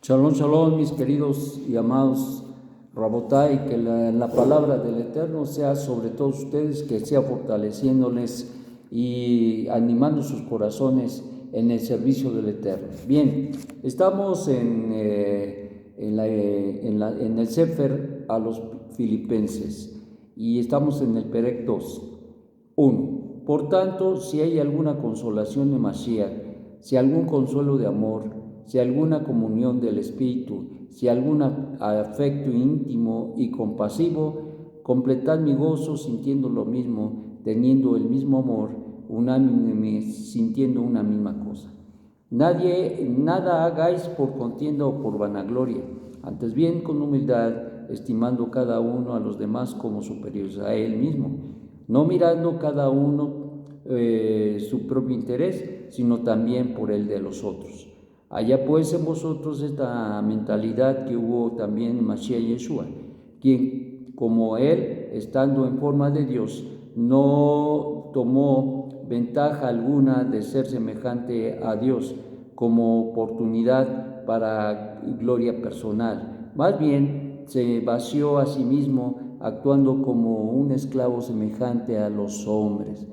Shalom, shalom, mis queridos y amados Rabotai, que la palabra del Eterno sea sobre todos ustedes, que sea fortaleciéndoles y animando sus corazones en el servicio del Eterno. Bien, estamos en el Sefer a los Filipenses y estamos en el Perec 2:1. Por tanto, si hay alguna consolación de Mashiach, si algún consuelo de amor, si alguna comunión del Espíritu, si algún afecto íntimo y compasivo, completad mi gozo sintiendo lo mismo, teniendo el mismo amor, unánimes, sintiendo una misma cosa. Nada hagáis por contienda o por vanagloria, antes bien con humildad, estimando cada uno a los demás como superiores a él mismo, no mirando cada uno su propio interés, sino también por el de los otros. Haya pues en vosotros esta mentalidad que hubo también en Mashiach Yeshua, quien como él, estando en forma de Dios, no tomó ventaja alguna de ser semejante a Dios como oportunidad para gloria personal. Más bien se vació a sí mismo, actuando como un esclavo semejante a los hombres.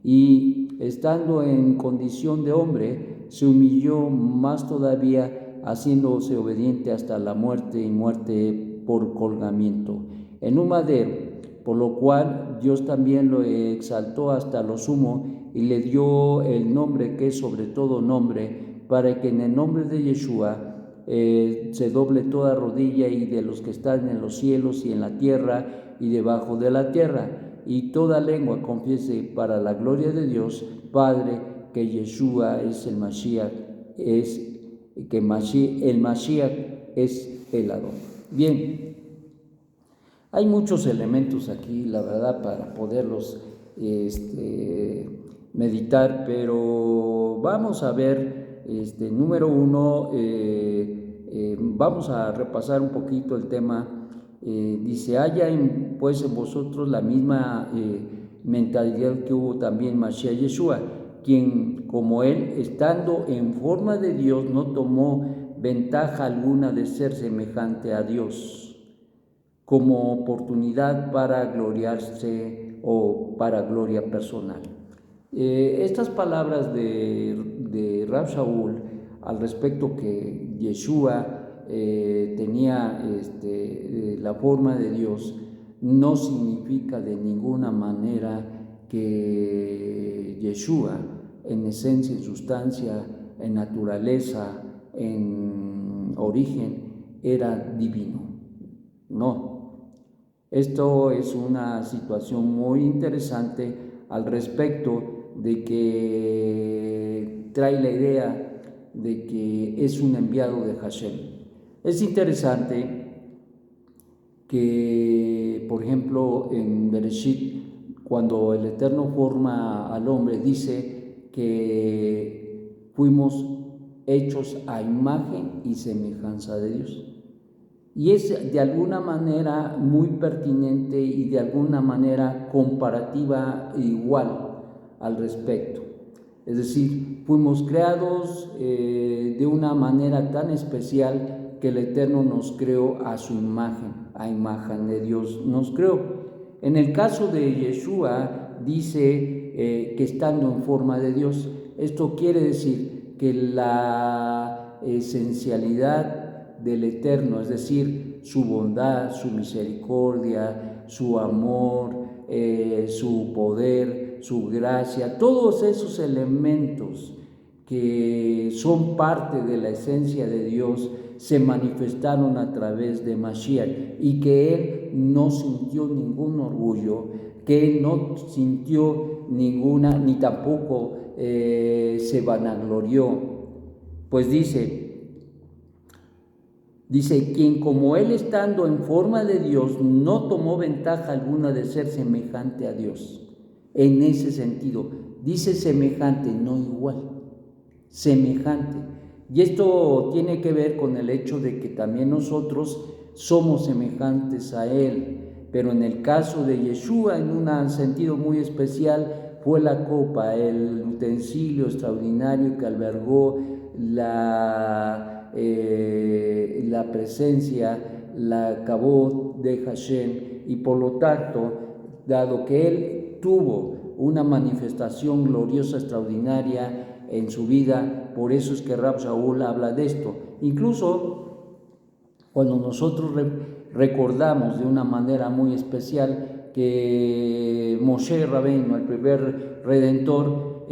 Y estando en condición de hombre, se humilló más todavía, haciéndose obediente hasta la muerte y muerte por colgamiento en un madero, por lo cual Dios también lo exaltó hasta lo sumo y le dio el nombre que es sobre todo nombre, para que en el nombre de Yeshua se doble toda rodilla, y de los que están en los cielos y en la tierra y debajo de la tierra, y toda lengua confiese para la gloria de Dios Padre que Yeshua es el Mashiach, el Mashiach es el Adón. Bien, hay muchos elementos aquí, la verdad, para poderlos meditar, pero vamos a ver, número uno, vamos a repasar un poquito el tema. Dice, haya pues en vosotros la misma mentalidad que hubo también Mashiach Yeshua, quien como él, estando en forma de Dios, no tomó ventaja alguna de ser semejante a Dios como oportunidad para gloriarse o para gloria personal. Estas palabras de Rab Shaul al respecto que Yeshua tenía la forma de Dios, no significa de ninguna manera que Yeshua, en esencia, en sustancia, en naturaleza, en origen, era divino. No. Esto es una situación muy interesante al respecto de que trae la idea de que es un enviado de Hashem. Es interesante que, por ejemplo, en Bereshit, cuando el Eterno forma al hombre, dice que fuimos hechos a imagen y semejanza de Dios. Y es de alguna manera muy pertinente y de alguna manera comparativa e igual al respecto. Es decir, fuimos creados de una manera tan especial que el Eterno nos creó a su imagen, a imagen de Dios nos creó. En el caso de Yeshua dice que estando en forma de Dios, esto quiere decir que la esencialidad del Eterno, es decir, su bondad, su misericordia, su amor, su poder, su gracia, todos esos elementos que son parte de la esencia de Dios se manifestaron a través de Mashiach, y que él no sintió ningún orgullo, que él no sintió ninguna, ni tampoco se vanaglorió, pues dice, quien como él, estando en forma de Dios, no tomó ventaja alguna de ser semejante a Dios. En ese sentido, dice semejante, no igual, semejante. Y esto tiene que ver con el hecho de que también nosotros somos semejantes a él, pero en el caso de Yeshua, en un sentido muy especial, fue la copa, el utensilio extraordinario que albergó la presencia, la Kabod de Hashem, y por lo tanto, dado que él tuvo una manifestación gloriosa, extraordinaria en su vida, por eso es que Rab Shaul habla de esto. Incluso cuando nosotros recordamos de una manera muy especial que Moshe Rabbeinu, el primer redentor,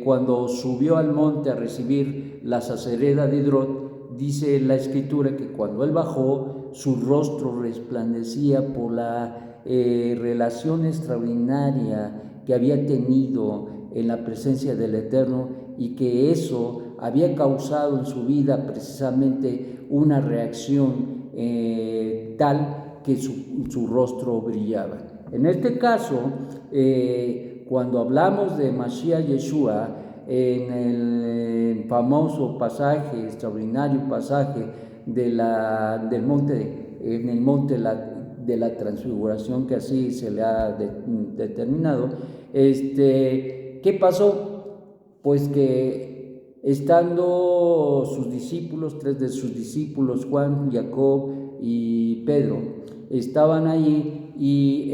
cuando subió al monte a recibir la sacerdocia de Hidrot, dice la escritura que cuando él bajó, su rostro resplandecía por la relación extraordinaria que había tenido en la presencia del Eterno, y que eso había causado en su vida precisamente una reacción tal que su rostro brillaba. En este caso, cuando hablamos de Mashiach Yeshua, en el famoso pasaje, extraordinario pasaje del monte, en el monte de la transfiguración, que así se le ha determinado, ¿qué pasó? Pues que estando sus discípulos, 3 de sus discípulos, Juan, Jacob y Pedro, estaban allí, y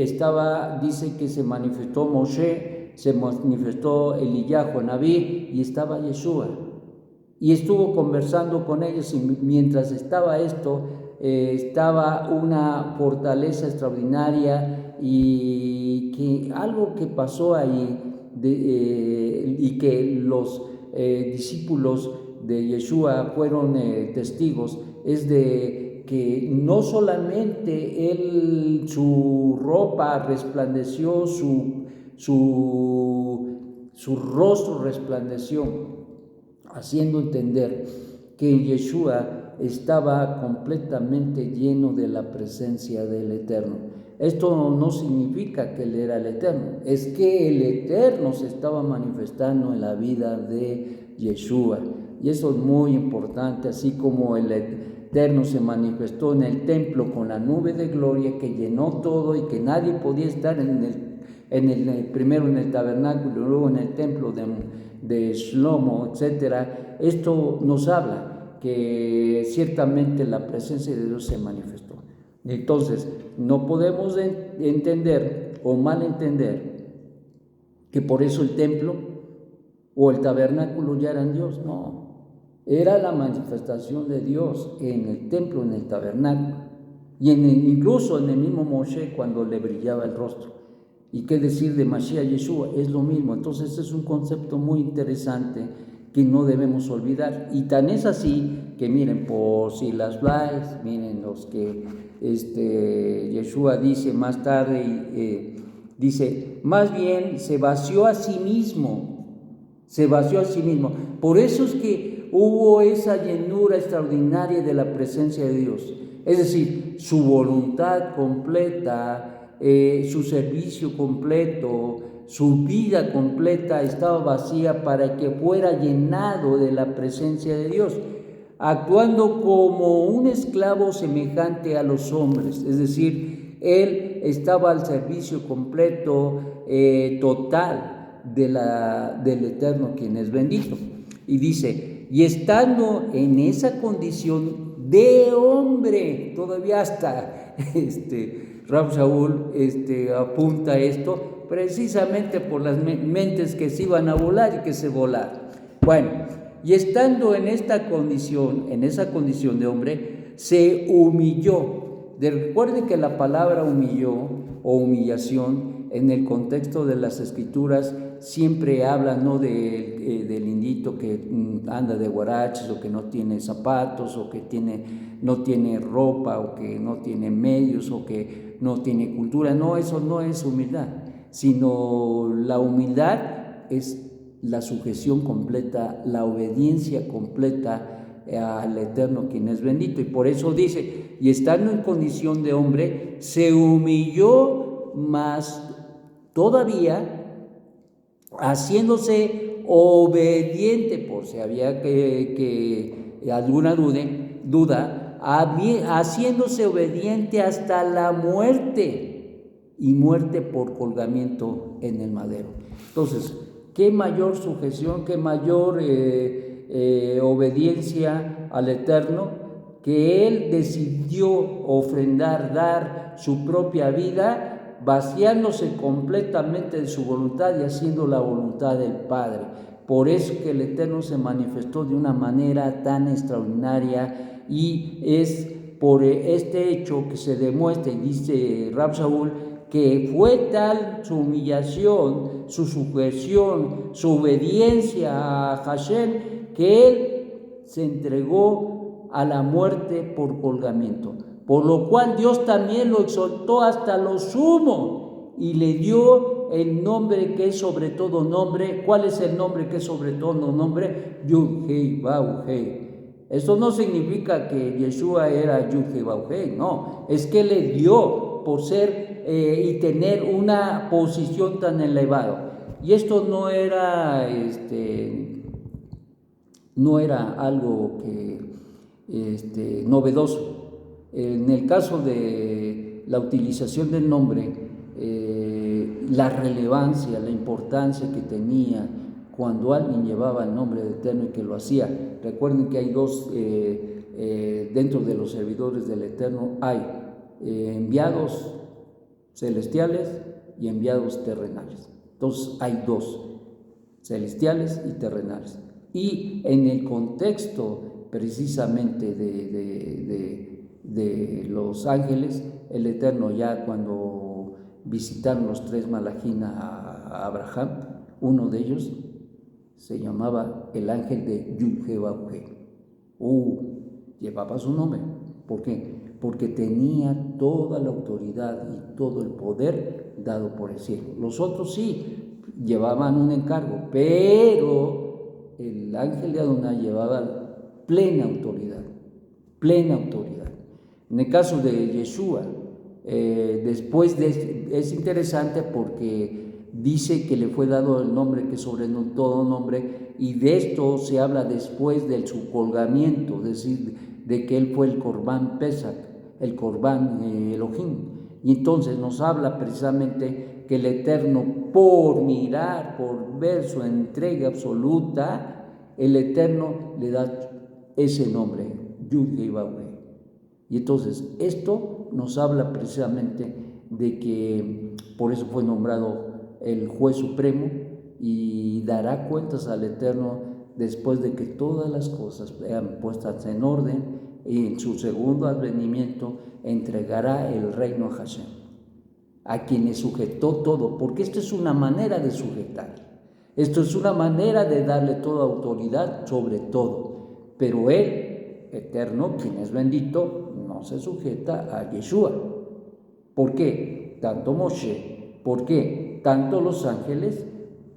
dice que se manifestó Moshe, se manifestó Eliyahu Nabí, y estaba Yeshua, y estuvo conversando con ellos, y mientras estaba esto, estaba una fortaleza extraordinaria, y que algo que pasó ahí, y que los discípulos de Yeshua fueron testigos, es de que no solamente su ropa resplandeció, su rostro resplandeció, haciendo entender que Yeshua estaba completamente lleno de la presencia del Eterno. Esto no significa que Él era el Eterno, es que el Eterno se estaba manifestando en la vida de Yeshua, y eso es muy importante, así como el Eterno se manifestó en el templo con la nube de gloria que llenó todo, y que nadie podía estar primero en el tabernáculo, luego en el templo de Shlomo, etc. Esto nos habla que ciertamente la presencia de Dios se manifestó. Entonces, no podemos entender o malentender que por eso el templo o el tabernáculo ya eran Dios. No, era la manifestación de Dios en el templo, en el tabernáculo, y incluso en el mismo Moshe, cuando le brillaba el rostro. ¿Y qué decir de Mashiach Yeshua? Es lo mismo. Entonces es un concepto muy interesante que no debemos olvidar, y tan es así que miren, por si las Blais, miren los que Yeshua dice más tarde, dice, más bien se vació a sí mismo, por eso es que hubo esa llenura extraordinaria de la presencia de Dios, es decir, su voluntad completa, su servicio completo, su vida completa estaba vacía para que fuera llenado de la presencia de Dios, actuando como un esclavo semejante a los hombres, es decir, él estaba al servicio completo, total del Eterno, quien es bendito. Y dice, y estando en esa condición de hombre, todavía hasta Rab Shaul apunta esto, precisamente por las mentes que se iban a volar y que se volaron. Bueno, y estando en esa condición de hombre, se humilló. Recuerden que la palabra humilló o humillación en el contexto de las Escrituras siempre habla no del indito que anda de guaraches, o que no tiene zapatos, o que no tiene ropa, o que no tiene medios, o que no tiene cultura. No, eso no es humildad, sino la humildad es la sujeción completa, la obediencia completa al Eterno, quien es bendito. Y por eso dice, y estando en condición de hombre, se humilló más todavía, haciéndose obediente, por si había que alguna duda, haciéndose obediente hasta la muerte, y muerte por colgamiento en el madero. Entonces, qué mayor sujeción, qué mayor obediencia al Eterno que Él decidió ofrendar, dar su propia vida, vaciándose completamente de su voluntad y haciendo la voluntad del Padre. Por eso que el Eterno se manifestó de una manera tan extraordinaria, y es por este hecho que se demuestra, y dice Rab Shaul, que fue tal su humillación, su sujeción, su obediencia a Hashem, que Él se entregó a la muerte por colgamiento, por lo cual Dios también lo exaltó hasta lo sumo y le dio el nombre que es sobre todo nombre. ¿Cuál es el nombre que es sobre todo nombre? Yud-Hei Vav-Hei. Esto no significa que Yeshua era Yud-Hei Vav-Hei, no, es que le dio por ser y tener una posición tan elevada. Y esto no era algo que novedoso. En el caso de la utilización del nombre, la relevancia, la importancia que tenía cuando alguien llevaba el nombre de Eterno y que lo hacía. Recuerden que hay dos, dentro de los servidores del Eterno hay enviados celestiales y enviados terrenales. Entonces hay dos, celestiales y terrenales. Y en el contexto precisamente de los ángeles, el Eterno, ya cuando visitaron los tres malajim a Abraham, uno de ellos se llamaba el ángel de Yud-Hei Vav-Hei. Llevaba su nombre. ¿Por qué? Porque tenía toda la autoridad y todo el poder dado por el cielo. Los otros sí llevaban un encargo, pero el ángel de Adonai llevaba plena autoridad, plena autoridad. En el caso de Yeshua, es interesante porque dice que le fue dado el nombre que sobre todo nombre, y de esto se habla después de su colgamiento, es decir, de que él fue el Corbán Pesach, el Corbán Elohim. Y entonces nos habla precisamente que el Eterno, por mirar, por ver su entrega absoluta, el Eterno le da ese nombre, Yud-Hei Vav-Hei. Y entonces esto nos habla precisamente de que por eso fue nombrado el juez supremo y dará cuentas al Eterno después de que todas las cosas sean puestas en orden, y en su segundo advenimiento entregará el reino a Hashem, a quien le sujetó todo, porque esto es una manera de sujetar, esto es una manera de darle toda autoridad sobre todo, pero Él, Eterno, quien es bendito, no se sujeta a Yeshua. ¿Por qué? Tanto Moshe, ¿por qué? Tanto los ángeles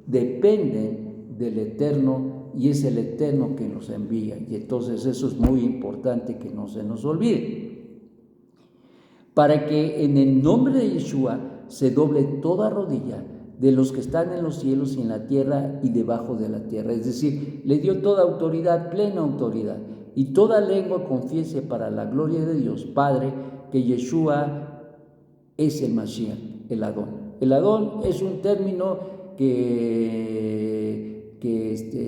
dependen del Eterno, y es el Eterno quien los envía. Y entonces eso es muy importante que no se nos olvide. Para que en el nombre de Yeshua se doble toda rodilla de los que están en los cielos y en la tierra y debajo de la tierra. Es decir, le dio toda autoridad, plena autoridad. Y toda lengua confiese para la gloria de Dios Padre que Yeshua es el Mashiach, el Adón. El Adón es un término que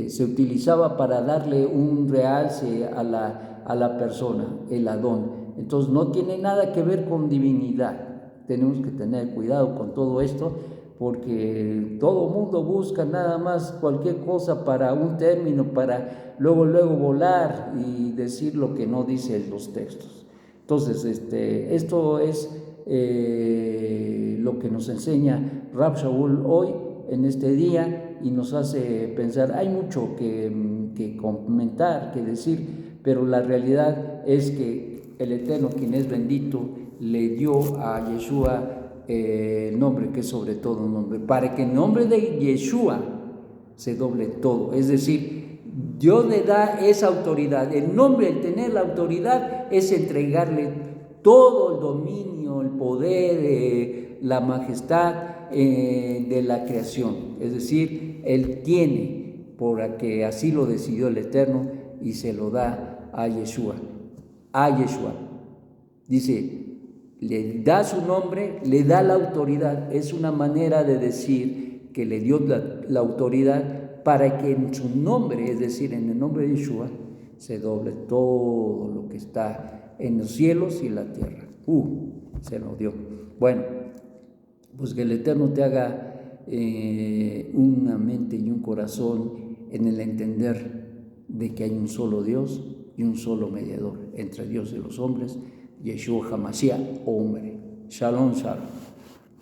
se utilizaba para darle un realce a la persona, el Adón. Entonces no tiene nada que ver con divinidad. Tenemos que tener cuidado con todo esto, porque todo mundo busca nada más cualquier cosa para un término, para luego volar y decir lo que no dicen los textos. Entonces esto es lo que nos enseña Rab Shaul hoy en este día, y nos hace pensar. Hay mucho que comentar, que decir, pero la realidad es que el Eterno, quien es bendito, le dio a Yeshua el nombre que es sobre todo nombre, para que en nombre de Yeshua se doble todo. Es decir, Dios le da esa autoridad. El nombre, el tener la autoridad, es entregarle todo el dominio, el poder, la majestad de la creación. Es decir, Él tiene, porque así lo decidió el Eterno, y se lo da a Yeshua. A Yeshua. Dice, le da su nombre, le da la autoridad. Es una manera de decir que le dio la autoridad para que en su nombre, es decir, en el nombre de Yeshua, se doble todo lo que está en los cielos y en la tierra. Se lo dio. Bueno, pues que el Eterno te haga una mente y un corazón en el entender de que hay un solo Dios y un solo mediador entre Dios y los hombres, Yeshua HaMashiach, hombre. Shalom, shalom.